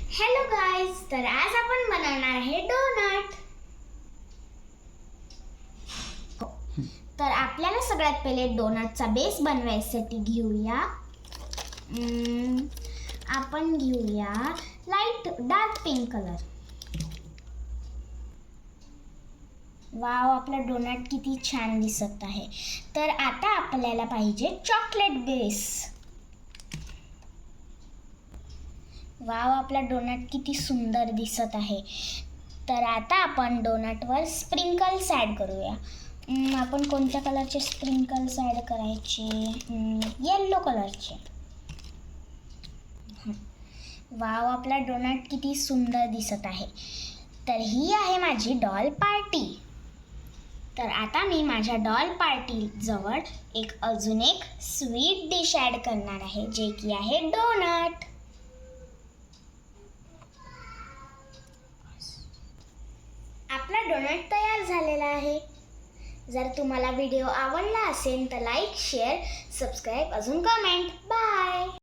Hello guys, तर आज आपण बनवणार आहे डोनट. तर आपल्याला सगळ्यात पहिले डोनटचा बेस बनवायसाठी घेऊया. आपण घेऊया light dark pink colour. Wow, आपला डोनट किती छान दिसत आहे. तर आता आपल्याला पाहिजे चॉकलेट बेस. वाव, आपला डोनट किती सुंदर दिसत आहे. तर आता आपण डोनटवर स्प्रिंकल्स ॲड करूया. आपण कोणत्या कलरचे स्प्रिंकल्स ॲड करायचे? येलो कलरचे. वाव, आपला डोनट किती सुंदर दिसत आहे. तर ही आहे माझी डॉल पार्टी. तर आता मी माझ्या डॉल पार्टी जवळ अजून एक स्वीट डिश ॲड करणार आहे, जे की आहे डोनट. आपला डोनट तयार झालेला आहे. जर तुम्हाला व्हिडिओ आवडला असेल तर लाईक, शेअर, सबस्क्राईब, अजून कमेंट. बाय.